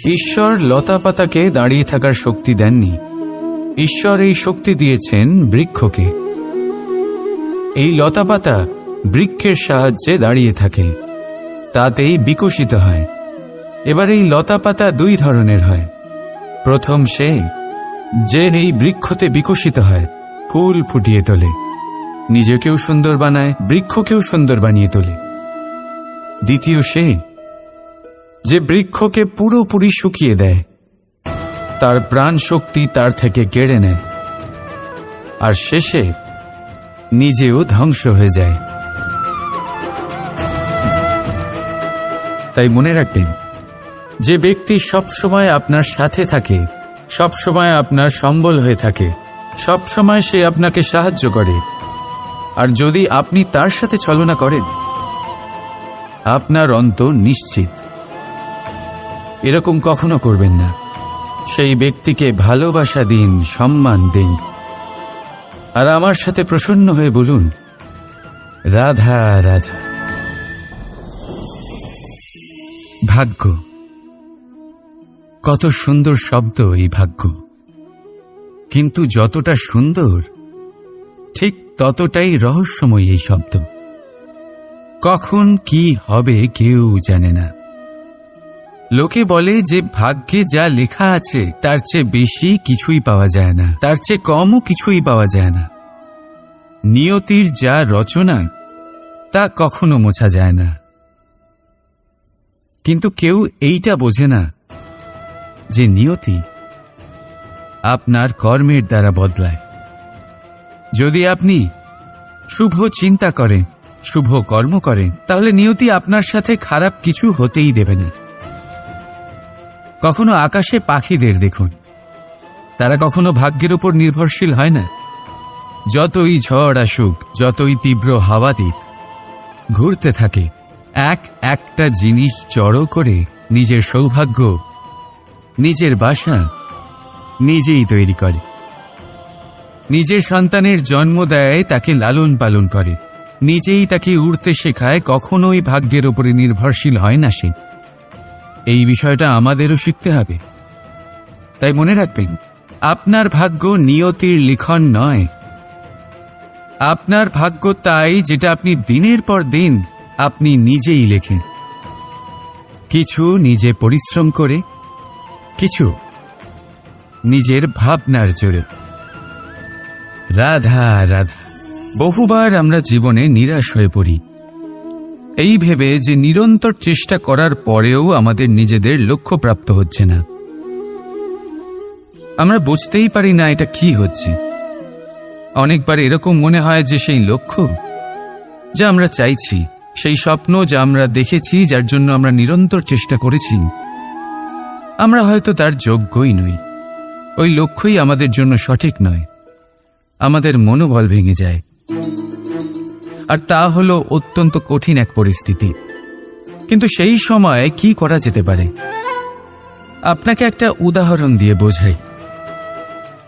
ঈশ্বর লতাপাতাকে দাঁড়িয়ে থাকার শক্তি দেননি। ঈশ্বর এই শক্তি দিয়েছেন বৃক্ষকে। এই লতাপাতা বৃক্ষের সাহায্যে দাঁড়িয়ে থাকে, তাতেই বিকশিত হয়। এবার এই লতাপাতা দুই ধরনের হয়। প্রথম সে যে এই বৃক্ষতে বিকশিত হয়, ফুল ফুটিয়ে তোলে, নিজেকেও সুন্দর বানায়, বৃক্ষকেও সুন্দর বানিয়ে তোলে। দ্বিতীয় সে যে বৃক্ষকে পুরোপুরি শুকিয়ে দেয়, তার প্রাণ শক্তি তার থেকে কেড়ে নেয়, আর শেষে নিজেও ধ্বংস হয়ে যায়। তাই মনে রাখবেন, যে ব্যক্তি সবসময় আপনার সাথে থাকে, সবসময় আপনার সম্বল হয়ে থাকে, সবসময় সে আপনাকে সাহায্য করে, আর যদি আপনি তার সাথে ছলনা করেন, আপনার অন্ত নিশ্চিত। এরকম কখনো করবেন না। সেই ব্যক্তিকে ভালোবাসা দিন, সম্মান দিন, আর আমার সাথে প্রসন্ন হয়ে বলুন, রাধা রাধা। ভাগ্য, কত সুন্দর শব্দ এই ভাগ্য, কিন্তু যতটা সুন্দর ঠিক ততটাই রহস্যময় এই শব্দ। কখন কি হবে কেউ জানে না। লোকে বলে যে ভাগ্যে যা লেখা আছে তার চেয়ে বেশি কিছুই পাওয়া যায় না, তার চেয়ে কমও কিছুই পাওয়া যায় না। নিয়তির যা রচনা তা কখনো মোছা যায় না। কিন্তু কেউ এইটা বোঝে না যে নিয়তি আপনার কর্মের দ্বারা বদলায়। যদি আপনি শুভ চিন্তা করেন, শুভ কর্ম করেন, তাহলে নিয়তি আপনার সাথে খারাপ কিছু হতেই দেবে না। কখনো আকাশে পাখিদের দেখুন, তারা কখনো ভাগ্যের উপর নির্ভরশীল হয় না। যতই ঝড় আসুক, যতই তীব্র হাওয়া দিক, ঘুরতে থাকে, একটা জিনিস জড়ো করে নিজের সৌভাগ্য, নিজের বাসা নিজেই তৈরি করে। নিজের সন্তানের জন্ম দেয়, তাকে লালন পালন করে, নিজেই তাকে উড়তে শেখায়, কখনোই ভাগ্যের উপরে নির্ভরশীল হয় না সে। এই বিষয়টা আমাদেরও শিখতে হবে। তাই মনে রাখবেন, আপনার ভাগ্য নিয়তির লিখন নয়। আপনার ভাগ্য তাই যেটা আপনি দিনের পর দিন আপনি নিজেই লেখেন। কিছু নিজে পরিশ্রম করে, কিছু নিজের ভাবনার জোরে। রাধা রাধা। বহুবার আমরা জীবনে নিরাশ হয়ে পড়ি, এই ভেবে যে নিরন্তর চেষ্টা করার পরেও আমাদের নিজেদের লক্ষ্য প্রাপ্ত হচ্ছে না। আমরা বুঝতেই পারি না এটা কি হচ্ছে। অনেকবার এরকম মনে হয় যে সেই লক্ষ্য যা আমরা চাইছি, সেই স্বপ্ন যা আমরা দেখেছি, যার জন্য আমরা নিরন্তর চেষ্টা করেছি, আমরা হয়তো তার যোগ্যই নই। ওই লক্ষ্যই আমাদের জন্য সঠিক নয়। আমাদের মনোবল ভেঙে যায়, আর তা হলো অত্যন্ত কঠিন এক পরিস্থিতি। কিন্তু সেই সময় কি করা যেতে পারে? আপনাকে একটা উদাহরণ দিয়ে বোঝাই।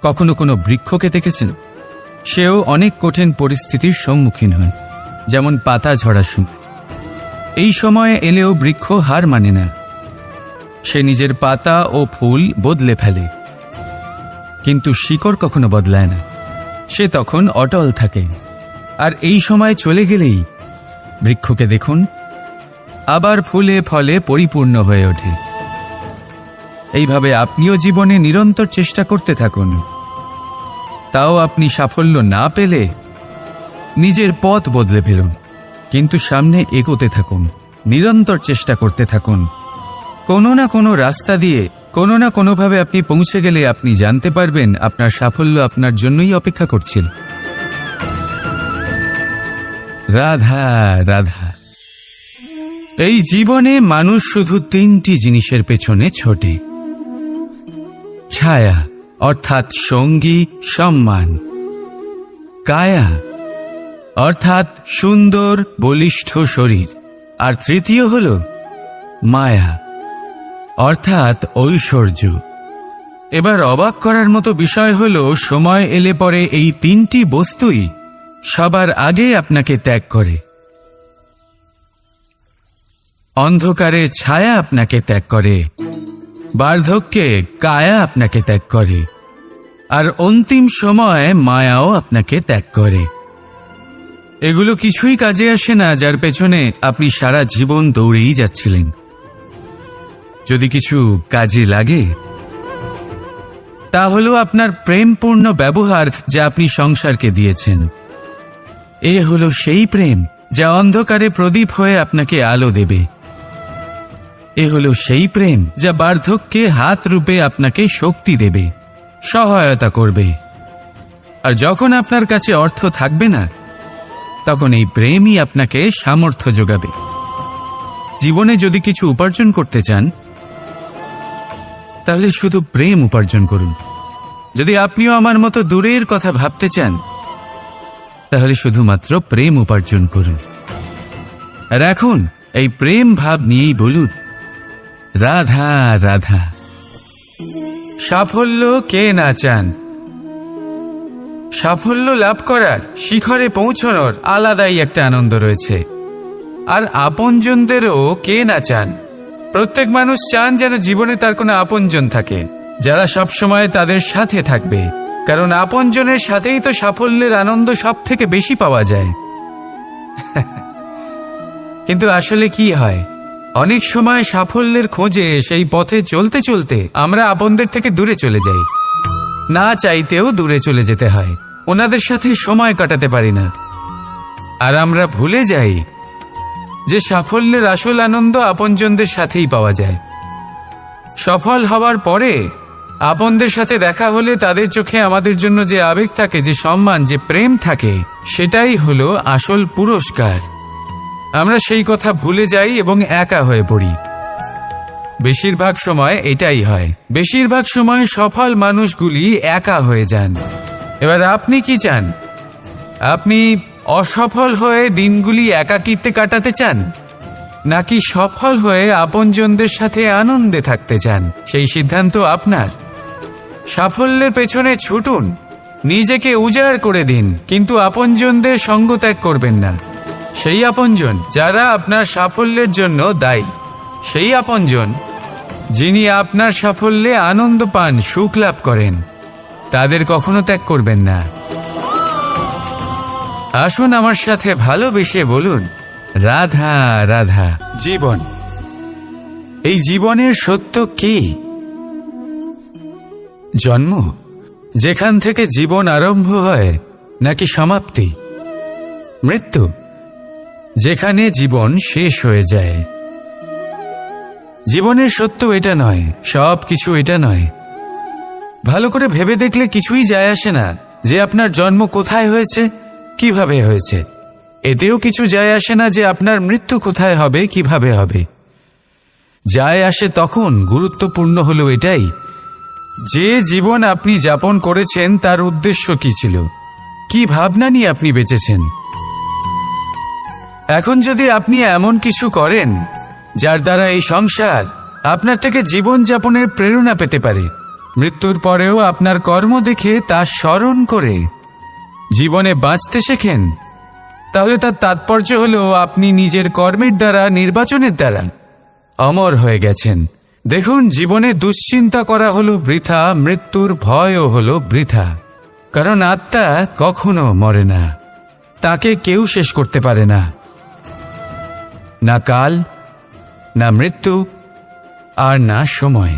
কখনো কোনো বৃক্ষকে দেখেছেন? সেও অনেক কঠিন পরিস্থিতির সম্মুখীন হয়, যেমন পাতা ঝরার সময়। এই সময় এলেও বৃক্ষ হার মানে না। সে নিজের পাতা ও ফুল বদলে ফেলে, কিন্তু শিকড় কখনো বদলায় না। সে তখন অটল থাকে। আর এই সময় চলে গেলেই বৃক্ষকে দেখুন, আবার ফুলে ফলে পরিপূর্ণ হয়ে ওঠে। এইভাবে আপনিও জীবনে নিরন্তর চেষ্টা করতে থাকুন। তাও আপনি সাফল্য না পেলে নিজের পথ বদলে ফেলুন, কিন্তু সামনে এগোতে থাকুন, নিরন্তর চেষ্টা করতে থাকুন। কোনো না কোনো রাস্তা দিয়ে, কোনো না কোনোভাবে আপনি পৌঁছে গেলে আপনি জানতে পারবেন আপনার সাফল্য আপনার জন্যই অপেক্ষা করছিল। রাধা রাধা। এই জীবনে মানুষ শুধু তিনটি জিনিসের পেছনে ছোটে: ছায়া অর্থাৎ সঙ্গী, সম্মান; কায়া অর্থাৎ সুন্দর বলিষ্ঠ শরীর; আর তৃতীয় হল মায়া অর্থাৎ ঐশ্বর্য। এবার অবাক করার মতো বিষয় হল, সময় এলে পরে এই তিনটি বস্তুই সবার আগে আপনাকে ত্যাগ করে। অন্ধকারে ছায়া আপনাকে ত্যাগ করে, বার্ধক্যে কায়া আপনাকে ত্যাগ করে, আর অন্তিম সময়ে মায়াও আপনাকে ত্যাগ করে। এগুলো কিছুই কাজে আসে না যার পেছনে আপনি সারা জীবন দৌড়েই যাচ্ছিলেন। যদি কিছু কাজে লাগে তা হলো আপনার প্রেমপূর্ণ ব্যবহার যা আপনি সংসারকে দিয়েছেন। এ হলো সেই প্রেম যা অন্ধকারে প্রদীপ হয়ে আপনাকে আলো দেবে। এ হলো সেই প্রেম যা বার্ধক্যে হাত রূপে আপনাকে শক্তি দেবে, সহায়তা করবে। আর যখন আপনার কাছে অর্থ থাকবে না, তখন এই প্রেমই আপনাকে সামর্থ্য যোগাবে। জীবনে যদি কিছু উপার্জন করতে চান তাহলে শুধু প্রেম উপার্জন করুন। যদি আপনিও আমার মতো দূরের কথা ভাবতে চান তাহলে শুধুমাত্র প্রেম উপার্জন করুন। আর এখন এই প্রেম ভাব নিয়েই বলুন, রাধা রাধা। সাফল্য কে না চান? সাফল্য লাভ করার, শিখরে পৌঁছানোর আলাদাই একটা আনন্দ রয়েছে। আর আপনজনদেরও কে না চান? প্রত্যেক মানুষ চান যেন জীবনে তার কোনো আপনজন থাকে, যারা সবসময় তাদের সাথে থাকবে। কারণ আপনজনের সাথেই তো সাফল্যের আনন্দ সব থেকে বেশি পাওয়া যায়। কিন্তু আসলে কি হয়, অনেক সময় সাফল্যের খোঁজে সেই পথে চলতে চলতে আমরা আপনদের থেকে দূরে চলে যাই। না চাইতেও দূরে চলে যেতে হয়, ওনাদের সাথে সময় কাটাতে পারি না। আর আমরা ভুলে যাই যে সাফল্যের আসল আনন্দ আপনজনদের সাথেই পাওয়া যায়। সফল হওয়ার পরে আপনদের সাথে দেখা হলে তাদের চোখে আমাদের জন্য যে আবেগ থাকে, যে সম্মান, যে প্রেম থাকে, সেটাই হলো আসল পুরস্কার। আমরা সেই কথা ভুলে যাই এবং একা হয়ে পড়ি। বেশিরভাগ সময় এটাই হয়। বেশিরভাগ সময় সফল মানুষগুলি একা হয়ে যান। এবার আপনি কি চান? আপনি অসফল হয়ে দিনগুলি একাকিত্বে কাটাতে চান, নাকি সফল হয়ে আপনজনদের সাথে আনন্দে থাকতে চান? সেই সিদ্ধান্ত আপনার। সাফল্যের পেছনে ছুটুন, নিজেকে উজাড় করে দিন, কিন্তু আপনজনদের সঙ্গ ত্যাগ করবেন না। সেই আপনজন যারা আপনার সাফল্যের জন্য দায়ী, সেই আপনজন যিনি আপনার সাফল্যে আনন্দ পান, সুখ লাভ করেন, তাদের কখনো ত্যাগ করবেন না। আসুন আমার সাথে ভালোবেসে বলুন, রাধা রাধা। জীবন, এই জীবনের সত্য কি? জন্ম, যেখান থেকে জীবন আরম্ভ হয়, নাকি সমাপ্তি? মৃত্যু, যেখানে জীবন শেষ হয়ে যায়। জীবনের সত্য এটা নয়, সব কিছু এটা নয়। ভালো করে ভেবে দেখলে কিছুই যায় আসে না যে আপনার জন্ম কোথায় হয়েছে, কিভাবে হয়েছে। এতেও কিছু যায় আসে না যে আপনার মৃত্যু কোথায় হবে, কিভাবে হবে। যায় আসে তখন, গুরুত্বপূর্ণ হলো এটাই যে জীবন আপনি যাপন করেছেন তার উদ্দেশ্য কি ছিল, কি ভাবনা নিয়ে আপনি বেঁচেছেন। এখন যদি আপনি এমন কিছু করেন যার দ্বারা এই সংসার আপনার থেকে জীবন যাপনের প্রেরণা পেতে পারে, মৃত্যুর পরেও আপনার কর্ম দেখে তা স্মরণ করে জীবনে বাঁচতে শেখেন, তাহলে তার তাৎপর্য হলো আপনি নিজের কর্মের দ্বারা, নির্বাচনের দ্বারা অমর হয়ে গেছেন। দেখুন, জীবনে দুশ্চিন্তা করা হলো বৃথা, মৃত্যুর ভয়ও হলো বৃথা। কারণ আত্মা কখনো মরে না, তাকে কেউ শেষ করতে পারে না। না কাল, না মৃত্যু, আর না সময়।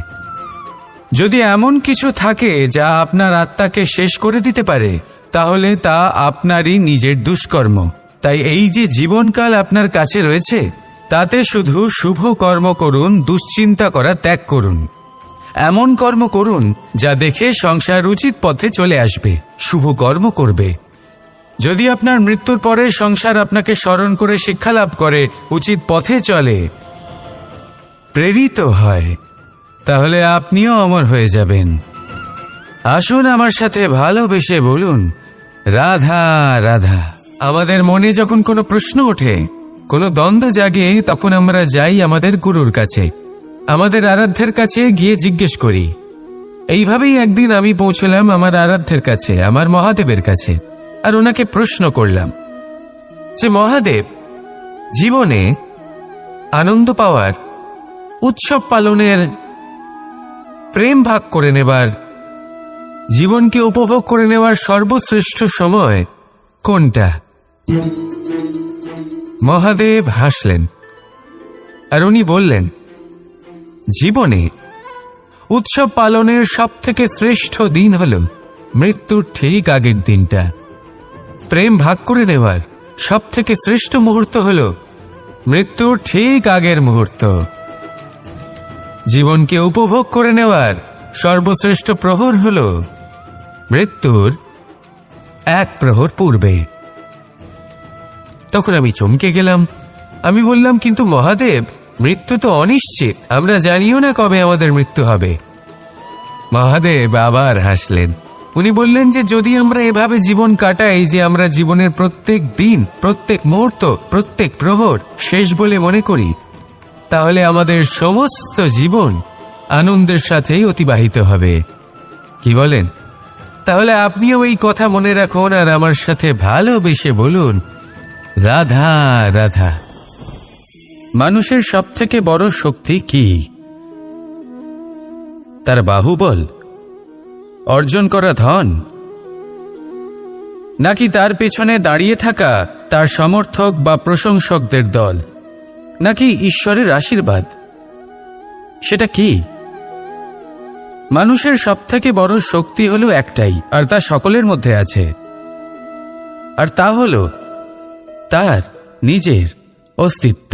যদি এমন কিছু থাকে যা আপনার আত্মাকে শেষ করে দিতে পারে, তাহলে তা আপনারই নিজের দুষ্কর্ম। তাই এই যে জীবনকাল আপনার কাছে রয়েছে, তাতে শুধু শুভ কর্ম করুন, দুশ্চিন্তা করা ত্যাগ করুন। এমন কর্ম করুন যা দেখে সংসার উচিত পথে চলে আসবে, শুভ কর্ম করবে। যদি আপনার মৃত্যুর পরে সংসার আপনাকে স্মরণ করে শিক্ষা লাভ করে, উচিত পথে চলে, প্রেরিত হয়, তাহলে আপনিও অমর হয়ে যাবেন। আসুন আমার সাথে ভালোবেসে বলুন, রাধা রাধা। আমাদের মনে যখন কোনো প্রশ্ন ওঠে, কোনো দ্বন্দ্ব জাগে, তখন আমরা যাই আমাদের গুরুর কাছে, আমাদের আরাধ্যের কাছে গিয়ে জিজ্ঞেস করি। এইভাবেই একদিন আমি পৌঁছলাম আমার আরাধ্যের কাছে, আমার মহাদেবের কাছে, আর ওনাকে প্রশ্ন করলাম যে, মহাদেব, জীবনে আনন্দ পাওয়ার, উৎসব পালনের প্রেম ভাগ করে নেবার, জীবনকে উপভোগ করে নেওয়ার সর্বশ্রেষ্ঠ সময় কোনটা? মহাদেব হাসলেন আর উনি বললেন, জীবনে উৎসব পালনের সবথেকে শ্রেষ্ঠ দিন হল মৃত্যুর ঠিক আগের দিনটা। প্রেম ভাগ করে নেওয়ার সবথেকে শ্রেষ্ঠ মুহূর্ত হল মৃত্যুর ঠিক আগের মুহূর্ত। জীবনকে উপভোগ করে নেওয়ার সর্বশ্রেষ্ঠ প্রহর হল মৃত্যুর এক প্রহর পূর্বে। তখন আমি চমকে গেলাম। আমি বললাম, কিন্তু মহাদেব, মৃত্যু তো অনিশ্চিত, আমরা জানিও না কবে আমাদের মৃত্যু হবে। মহাদেব আবার হাসলেন। উনি বললেন যে যদি আমরা এভাবে জীবন কাটাই যে আমরা জীবনের প্রত্যেক দিন, প্রত্যেক মুহূর্ত, প্রত্যেক প্রহর শেষ বলে মনে করি, তাহলে আমাদের সমস্ত জীবন আনন্দের সাথেই অতিবাহিত হবে। কি বলেন? তাহলে আপনিও এই কথা মনে রাখুন আর আমার সাথে ভালোবেসে বলুন, রাধা রাধা। মানুষের সবথেকে বড় শক্তি কি? তার বাহুবল, অর্জন করা ধন, নাকি তার পেছনে দাঁড়িয়ে থাকা তার সমর্থক বা প্রশংসকদের দল, নাকি ঈশ্বরের আশীর্বাদ? সেটা কি? মানুষের সবথেকে বড় শক্তি হলো একটাই, আর তা সকলের মধ্যে আছে, আর তা হলো তার নিজের অস্তিত্ব,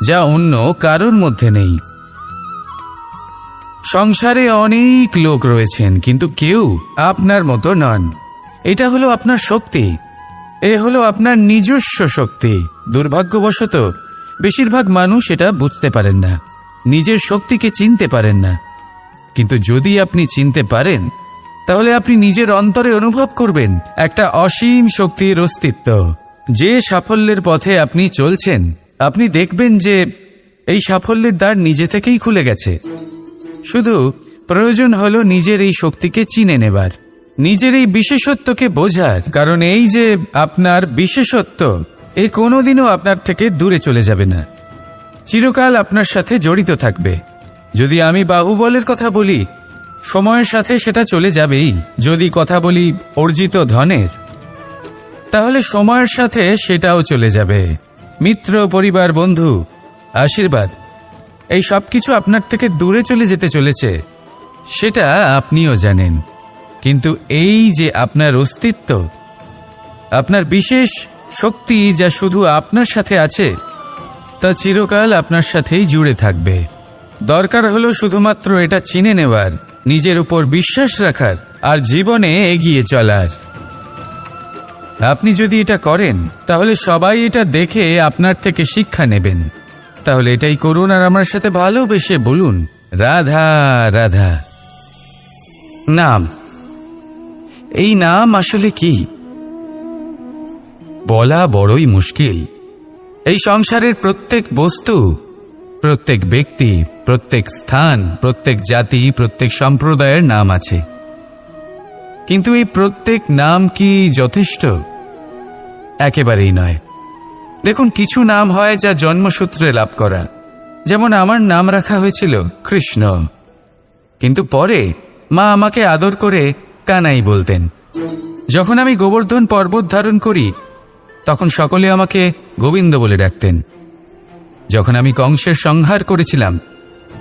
যা অন্য কারোর মধ্যে নেই। সংসারে অনেক লোক রয়েছেন, কিন্তু কেউ আপনার মতো নন। এটা হলো আপনার শক্তি, এ হলো আপনার নিজস্ব শক্তি। দুর্ভাগ্যবশত বেশিরভাগ মানুষ এটা বুঝতে পারেন না, নিজের শক্তিকে চিনতে পারেন না। কিন্তু যদি আপনি চিনতে পারেন, তাহলে আপনি নিজের অন্তরে অনুভব করবেন একটা অসীম শক্তির অস্তিত্ব। যে সাফল্যের পথে আপনি চলছেন, আপনি দেখবেন যে এই সাফল্যের দ্বার নিজে থেকেই খুলে গেছে। শুধু প্রয়োজন হলো নিজের এই শক্তিকে চিনে নেবার, নিজের এই বিশেষত্বকে বোঝার। কারণ এই যে আপনার বিশেষত্ব, এ কোনোদিনও আপনার থেকে দূরে চলে যাবে না, চিরকাল আপনার সাথে জড়িত থাকবে। যদি আমি বাহুবলের কথা বলি, সময়ের সাথে সেটা চলে যাবেই। যদি কথা বলি অর্জিত ধনের, তাহলে সময়ের সাথে সেটাও চলে যাবে। মিত্র, পরিবার, বন্ধু, আশীর্বাদ, এই সব কিছু আপনার থেকে দূরে চলে যেতে চলেছে, সেটা আপনিও জানেন। কিন্তু এই যে আপনার অস্তিত্ব, আপনার বিশেষ শক্তি যা শুধু আপনার সাথে আছে, তা চিরকাল আপনার সাথেই জুড়ে থাকবে। দরকার হলো শুধুমাত্র এটা চিনে নেওয়ার, নিজের উপর বিশ্বাস রাখার, আর জীবনে এগিয়ে চলার। আপনি যদি এটা করেন, তাহলে সবাই এটা দেখে আপনার থেকে শিক্ষা নেবেন। তাহলে এটাই করুন আর আমার সাথে ভালোবেসে বলুন, রাধা রাধা। নাম, এই নাম আসলে কি বলা বড়ই মুশকিল। এই সংসারের প্রত্যেক বস্তু, প্রত্যেক ব্যক্তি, প্রত্যেক স্থান, প্রত্যেক জাতি, প্রত্যেক সম্প্রদায়ের নাম আছে। কিন্তু এই প্রত্যেক নাম কি যথেষ্ট? একেবারেই নয়। দেখুন, কিছু নাম হয় যা জন্মসূত্রে লাভ করা। যেমন আমার নাম রাখা হয়েছিল কৃষ্ণ, কিন্তু পরে মা আমাকে আদর করে কানাই বলতেন। যখন আমি গোবর্ধন পর্বত ধারণ করি, তখন সকলে আমাকে গোবিন্দ বলে ডাকতেন। যখন আমি কংসের সংহার করেছিলাম,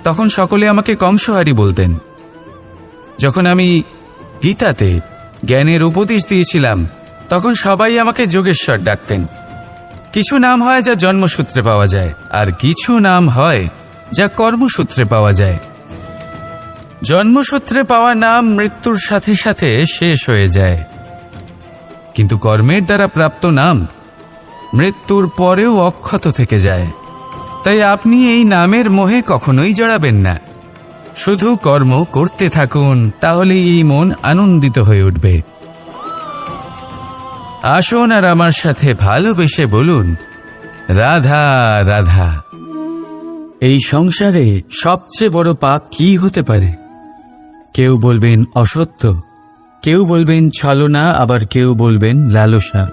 তখন সকলে আমাকে কংসহারি বলতেন। যখন আমি গীতাতে জ্ঞানের উপদেশ দিয়েছিলাম, তখন সবাই আমাকে যোগেশ্বর ডাকতেন। কিছু নাম হয় যা জন্মসূত্রে পাওয়া যায়, আর কিছু নাম হয় যা কর্মসূত্রে পাওয়া যায়। জন্মসূত্রে পাওয়া নাম মৃত্যুর সাথে সাথে শেষ হয়ে যায়, কিন্তু কর্মের দ্বারা প্রাপ্ত নাম মৃত্যুর পরেও অক্ষত থেকে যায়। তাই আপনি এই নামের মোহে কখনোই জড়াবেন না। শুধু কর্ম করতে থাকুন, তাহলেই এই মন আনন্দিত হয়ে উঠবে। আসুন আর আমার সাথে ভালোবেসে বলুন, রাধা রাধা। এই সংসারে সবচেয়ে বড় পাপ কি হতে পারে? কেউ বলবেন অসত্য, কেউ বলবেন ছলনা, আবার কেউ বলবেন লালসা।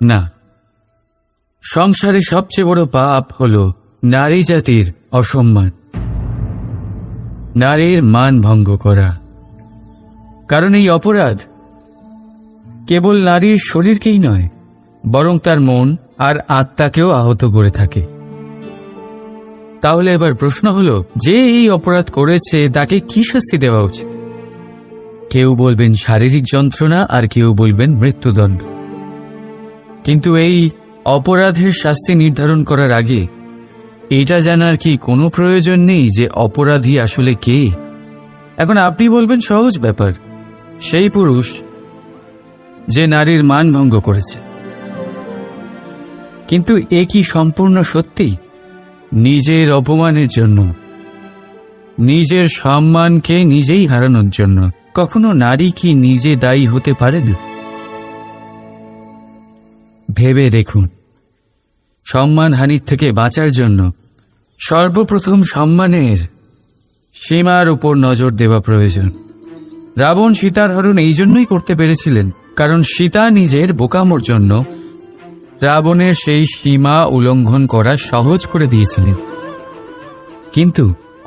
না, সংসারে সবচেয়ে বড় পাপ হল নারী জাতির অসম্মান। নারীর মান ভঙ্গ করা। কারণ এই অপরাধ কেবল নারীর শরীরকেই নয়, বরং তার মন আর আত্মাকেও আহত করে থাকে। তাহলে এবার প্রশ্ন হলো, যে এই অপরাধ করেছে তাকে কি শাস্তি দেওয়া উচিত? কেউ বলবেন শারীরিক যন্ত্রণা, আর কেউ বলবেন মৃত্যুদণ্ড। কিন্তু এই অপরাধের শাস্তি নির্ধারণ করার আগে এটা জানার কি কোনো প্রয়োজন নেই যে অপরাধী আসলে কে? এখন আপনি বলবেন সহজ ব্যাপার, সেই পুরুষ যে নারীর মান ভঙ্গ করেছে। কিন্তু এ কি সম্পূর্ণ সত্যি? নিজের অপমানের জন্য, নিজের সম্মানকে নিজেই হারানোর জন্য কখনো নারী কি নিজে দায়ী হতে পারে না? ভেবে দেখুন, সম্মানহানির থেকে বাঁচার জন্য সর্বপ্রথম সম্মানের সীমার উপর নজর দেওয়া প্রয়োজন। রাবণ সীতার হরণ এই জন্যই করতে পেরেছিলেন কারণ সীতা নিজের বোকামোর জন্য রাবণের সেই সীমা উল্লঙ্ঘন করা সহজ করে দিয়েছিলেন। কিন্তু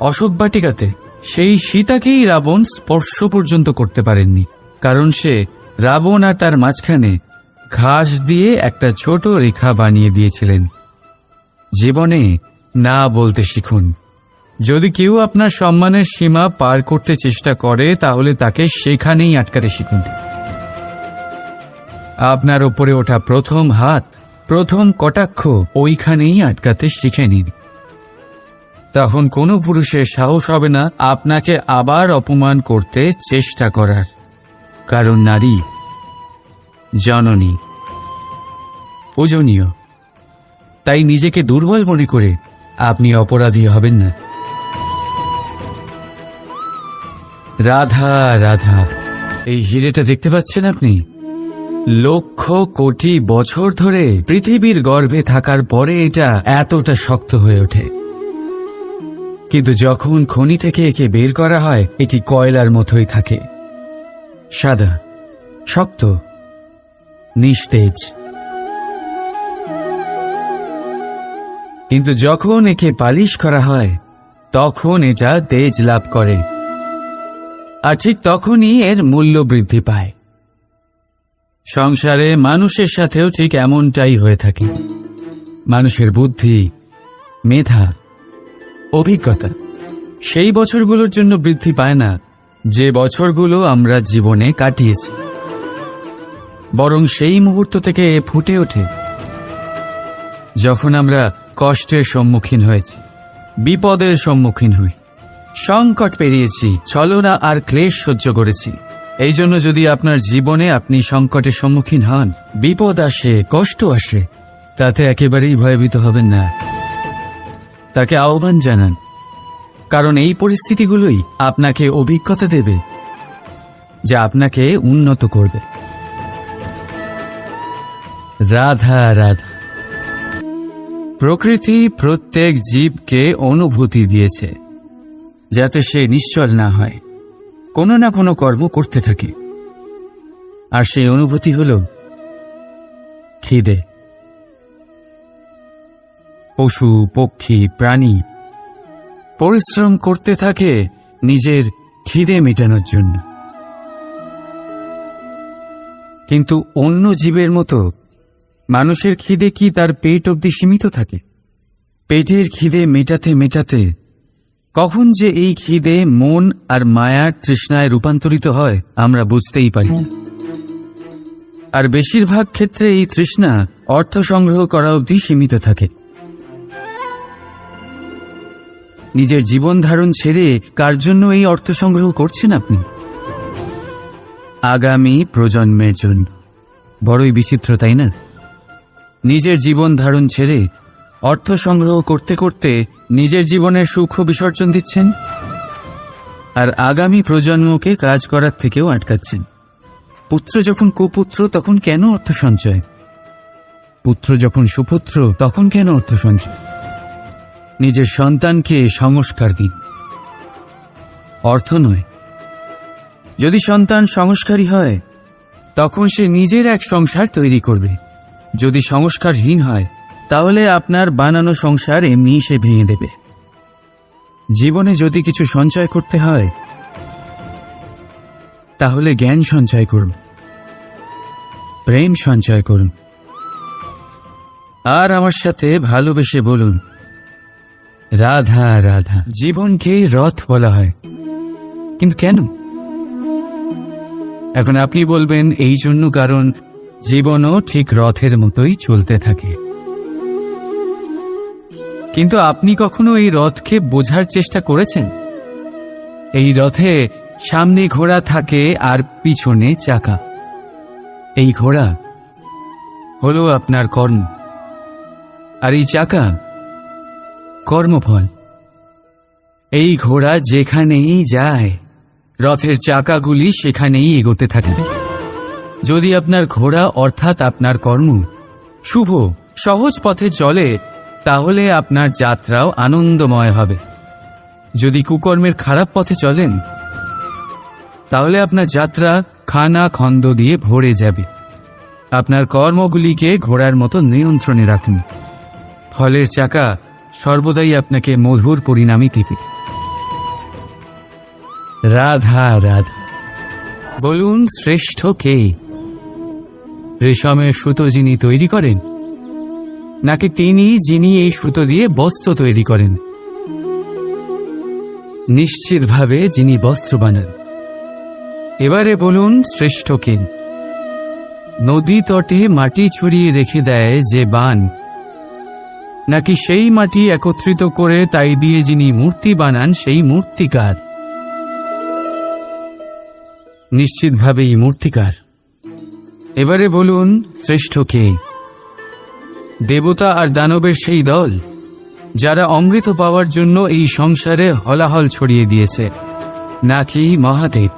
অশোক বাটিকাতে সেই সীতাকেই রাবণ স্পর্শ পর্যন্ত করতে পারেননি, কারণ সে রাবণ আর তার মাঝখানে ঘাস দিয়ে একটা ছোট রেখা বানিয়ে দিয়েছিলেন। জীবনে না বলতে শিখুন। যদি কেউ আপনার সম্মানের সীমা পার করতে চেষ্টা করে তাহলে তাকে সেখানেই আটকাতে শিখুন। আপনার ওপরে ওঠা প্রথম হাত, প্রথম কটাক্ষ ওইখানেই আটকাতে শিখে নিন। তখন কোনো পুরুষের সাহস হবে না আপনাকে আবার অপমান করতে চেষ্টা করার, কারণ নারী জননী, পূজনীয়। তাই নিজেকে দুর্বল মনে করে আপনি অপরাধী হবেন না। রাধা রাধা, এই হিরেটা দেখতে পাচ্ছেন আপনি? লক্ষ কোটি বছর ধরে পৃথিবীর গর্ভে থাকার পরে এটা এতটা শক্ত হয়ে ওঠে, কিন্তু যখন খনি থেকে একে বের করা হয় এটি কয়লার মতোই থাকে, সাদা, শক্ত, নিস্তেজ। কিন্তু যখন একে পালিশ করা হয় তখন এটা তেজ লাভ করে, আর ঠিক তখনই এর মূল্য বৃদ্ধি পায়। সংসারে মানুষের সাথেও ঠিক এমনটাই হয়ে থাকে। মানুষের বুদ্ধি, মেধা, অভিজ্ঞতা সেই বছরগুলোর জন্য বৃদ্ধি পায় না যে বছরগুলো আমরা জীবনে কাটিয়েছি, বরং সেই মুহূর্ত থেকে ফুটে ওঠে যখন আমরা কষ্টের সম্মুখীন হয়েছি, বিপদের সম্মুখীন হই, সংকট পেরিয়েছি, ছলনা আর ক্লেশ সহ্য করেছি। এই জন্য যদি আপনার জীবনে আপনি সংকটের সম্মুখীন হন, বিপদ আসে, কষ্ট আসে, তাতে একেবারেই ভয়ভীত হবেন না। তাকে আহ্বান জানান, কারণ এই পরিস্থিতিগুলোই আপনাকে অভিজ্ঞতা দেবে যা আপনাকে উন্নত করবে। রাধা রাধা। প্রকৃতি প্রত্যেক জীবকে অনুভূতি দিয়েছে যাতে সে নিশ্চল না হয়, কোনো না কোনো কর্ম করতে থাকে। আর সেই অনুভূতি হল খিদে। পশু, পক্ষী, প্রাণী পরিশ্রম করতে থাকে নিজের খিদে মেটানোর জন্য। কিন্তু অন্য জীবের মতো মানুষের খিদে কি তার পেট অবধি সীমিত থাকে? পেটের খিদে মেটাতে মেটাতে কখন যে এই খিদে মন আর মায়ার তৃষ্ণায় রূপান্তরিত হয় আমরা বুঝতেই পারি না। আর বেশিরভাগ ক্ষেত্রে এই তৃষ্ণা অর্থ সংগ্রহ করা অবধি সীমিত থাকে। নিজের জীবন ধারণ ছেড়ে কার জন্য এই অর্থ সংগ্রহ করছেন আপনি? আগামী প্রজন্মের জন্য। বড়ই বিচিত্র, তাই না? নিজের জীবন ধারণ ছেড়ে অর্থ সংগ্রহ করতে করতে নিজের জীবনের সুখ বিসর্জন দিচ্ছেন, আর আগামী প্রজন্মকে কাজ করার থেকেও আটকাচ্ছেন। পুত্র যখন কুপুত্র তখন কেন অর্থ সঞ্চয়? পুত্র যখন সুপুত্র তখন কেন অর্থ সঞ্চয়? নিজের সন্তানকে সংস্কার দিন, অর্থ নয়। যদি সন্তান সংস্কারী হয় তখন সে নিজের এক সংসার তৈরি করবে। যদি সংস্কারহীন হয় তাহলে আপনার বানানো সংসার এমনি সে ভেঙে দেবে। জীবনে যদি কিছু সঞ্চয় করতে হয় তাহলে জ্ঞান সঞ্চয় করুন, প্রেম সঞ্চয় করুন, আর আমার সাথে ভালোবেসে বলুন রাধা রাধা। জীবনকে রথ বলা হয়, কিন্তু কেন? এখন আপনি বলবেন এই জন্য কারণ জীবনও ঠিক রথের মতোই চলতে থাকে। কিন্তু আপনি কখনো এই রথকে বোঝার চেষ্টা করেছেন? এই রথে সামনে ঘোড়া থাকে আর পিছনে চাকা। এই ঘোড়া হলো আপনার কর্ম, আর এই চাকা কর্মফল। এই ঘোড়া যেখানেই যায় রথের চাকাগুলি সেখানেই এগোতে থাকবে। যদি আপনার ঘোড়া অর্থাৎ আপনার কর্ম শুভ সহজ পথে চলে তাহলে আপনার যাত্রাও আনন্দময় হবে। যদি কুকর্মের খারাপ পথে চলেন তাহলে আপনার যাত্রা খানা খন্দ দিয়ে ভরে যাবে। আপনার কর্মগুলিকে ঘোড়ার মতো নিয়ন্ত্রণে রাখুন, ফলের চাকা সর্বদাই আপনাকে মধুর পরিণামই দেবে। রাধা রাধা। বলুন শ্রেষ্ঠ কে? রেশমের সুতো যিনি তৈরি করেন, নাকি তিনি যিনি এই সুতো দিয়ে বস্ত্র তৈরি করেন? নিশ্চিতভাবে যিনি বস্ত্র বানান। এবারে বলুন শ্রেষ্ঠ কে? নদী তটে মাটি ছড়িয়ে রেখে দেয় যে বান, নাকি সেই মাটি একত্রিত করে তাই দিয়ে যিনি মূর্তি বানান সেই মূর্তিকার? নিশ্চিতভাবেই মূর্তিকার। এবারে বলুন শ্রেষ্ঠ কে? দেবতা আর দানবের সেই দল যারা অমৃত পাওয়ার জন্য এই সংসারে হলাহল ছড়িয়ে দিয়েছে, নাকি মহাদেব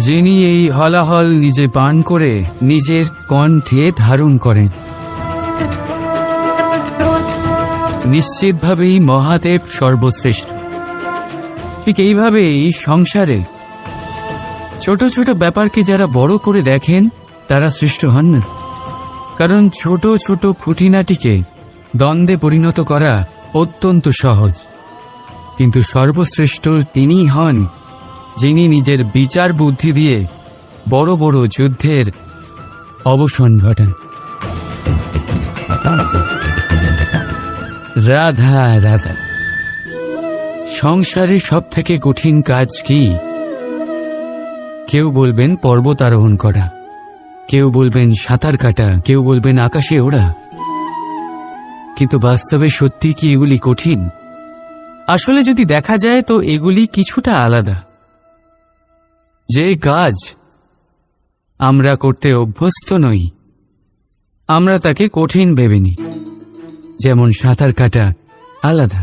যিনি এই হলাহল নিজে পান করে নিজের কণ্ঠে ধারণ করেন? নিশ্চিতভাবেই মহাদেব সর্বশ্রেষ্ঠ। ঠিক এইভাবেই সংসারে ছোট ছোট ব্যাপারকে যারা বড় করে দেখেন তারা শ্রেষ্ঠ হন না, কারণ ছোট ছোট খুঁটিনাটিকে দ্বন্দ্বে পরিণত করা অত্যন্ত সহজ। কিন্তু সর্বশ্রেষ্ঠ তিনিই হন যিনি নিজের বিচার বুদ্ধি দিয়ে বড় বড় যুদ্ধের অবসান ঘটান। রাধা রাধা। সংসারে সব থেকে কঠিন কাজ কি? কেউ বলবেন পর্বত আরোহণ করা, কেউ বলবেন সাঁতার কাটা, কেউ বলবেন আকাশে ওড়া। কিন্তু বাস্তবে সত্যি কি এগুলি কঠিন? আসলে যদি দেখা যায় তো এগুলি কিছুটা আলাদা। যে কাজ আমরা করতে অভ্যস্ত নই আমরা তাকে কঠিন ভেবে নিই। যেমন সাঁতার কাটা আলাদা,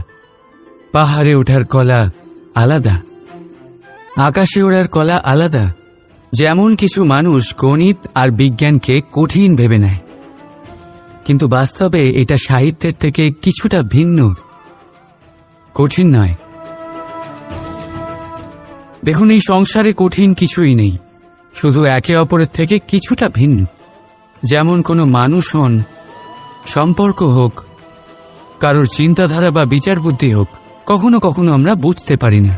পাহাড়ে ওঠার কলা আলাদা, আকাশে ওড়ার কলা আলাদা। যেমন কিছু মানুষ গণিত আর বিজ্ঞানকে কঠিন ভেবে নেয়, কিন্তু বাস্তবে এটা সাহিত্যের থেকে কিছুটা ভিন্ন, কঠিন নয়। দেখুন, এই সংসারে কঠিন কিছুই নেই, শুধু একে অপরের থেকে কিছুটা ভিন্ন। যেমন কোনো মানুষ হন, সম্পর্ক হোক, কারোর চিন্তাধারা বা বিচার বুদ্ধি হোক, কখনো কখনো আমরা বুঝতে পারি না,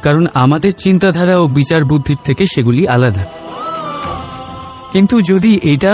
কারণ আমাদের চিন্তাধারা ও বিচার বুদ্ধির থেকে সেগুলি আলাদা। কিন্তু যদি এটা